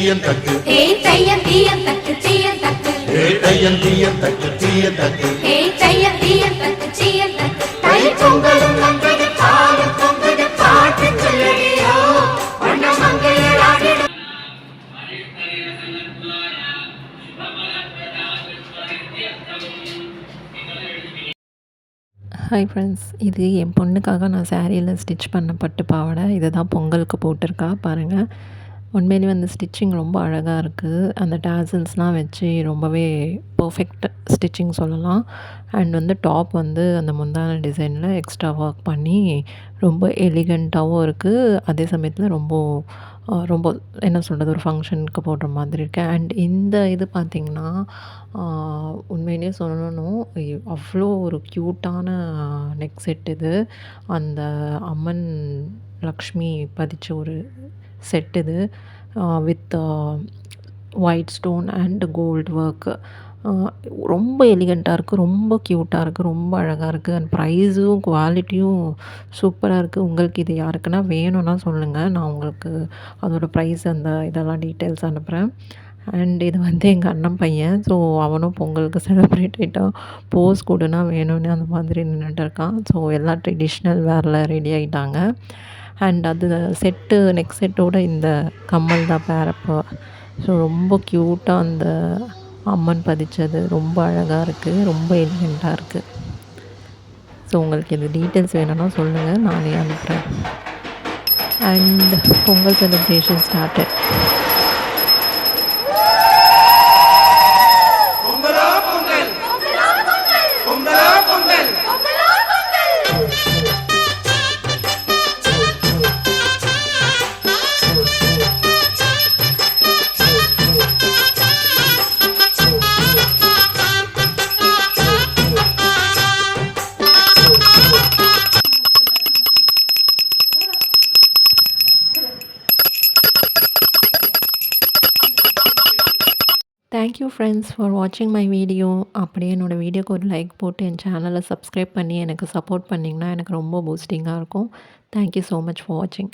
தீயன் தக்கு ஏய் தையன் தீயன் தக்கு தீயன் தக்கு ஏய் தையன் தீயன் தக்கு தீயன் தக்கு ஏய் தையன் தீயன் தக்கு தீயன் தக்கு தை பொங்கலும் வந்தது பாலும் பொங்குது பாட்டு சொல்லடியோ வண்ண மங்கையராடிட. ஹாய் ஃப்ரெண்ட்ஸ், இது என் பொண்ணுக்காக நான் சாரியில் ஸ்டிச் பண்ண பட்டு பாவாடை. இதை தான் பொங்கலுக்கு போட்டிருக்கா பாருங்கள். உண்மையிலேயே அந்த ஸ்டிச்சிங் ரொம்ப அழகாக இருக்குது. அந்த டாசல்ஸ்லாம் வச்சு ரொம்பவே பர்ஃபெக்ட் ஸ்டிச்சிங் சொல்லலாம். அண்ட் வந்து டாப் வந்து அந்த முந்தான டிசைனில் எக்ஸ்ட்ரா ஒர்க் பண்ணி ரொம்ப எலிகண்ட்டாகவும் இருக்குது. அதே சமயத்தில் ரொம்ப என்ன சொல்கிறது, ஒரு ஃபங்க்ஷனுக்கு போடுற மாதிரி இருக்கு. அண்ட் இந்த இது பார்த்திங்கன்னா உண்மையிலேயே சொல்லணும், அவ்வளோ ஒரு க்யூட்டான நெக் செட் இது. அந்த அம்மன் லக்ஷ்மி பதிச்ச ஒரு செட் இது. With white stone and gold work. ரொம்ப எலிகண்ட்டாக இருக்குது, ரொம்ப க்யூட்டாக இருக்குது, ரொம்ப அழகாக இருக்குது. அண்ட் ப்ரைஸும் குவாலிட்டியும் சூப்பராக இருக்குது. உங்களுக்கு இது யாருக்குன்னா வேணும்னா சொல்லுங்கள், நான் உங்களுக்கு அதோடய ப்ரைஸ் அந்த இதெல்லாம் டீட்டெயில்ஸ் அனுப்புகிறேன். அண்ட் இது வந்து எங்கள் அண்ணன் பையன். ஸோ அவனும் பொங்கலுக்கு செலிப்ரேட் ஆகிட்டான். போஸ் கொடுனா வேணும்னு அந்த மாதிரி நின்றுட்டு இருக்கான். ஸோ எல்லாம் ட்ரெடிஷ்னல் வேரில் ரெடி ஆகிட்டாங்க. அண்ட் அது செட்டு நெக் செட்டோட இந்த கம்மல் தான் பேரப்போ. ஸோ ரொம்ப க்யூட்டாக அந்த அம்மன் பதிச்சது ரொம்ப அழகாக இருக்குது, ரொம்ப எலிகண்ட்டாக இருக்குது. ஸோ உங்களுக்கு இது டீட்டெயில்ஸ் வேணும்னா சொல்லுங்கள், நானே அனுப்புகிறேன். And Pongal celebration started. Thank you friends for வாட்சிங் மை வீடியோ. அப்படியே என்னோடய வீடியோக்கு ஒரு லைக் போட்டு என் சேனலை சப்ஸ்கிரைப் பண்ணி எனக்கு சப்போர்ட் பண்ணிங்கன்னா எனக்கு ரொம்ப பூஸ்டிங்காக இருக்கும். தேங்க்யூ ஸோ மச் ஃபார் வாட்சிங்.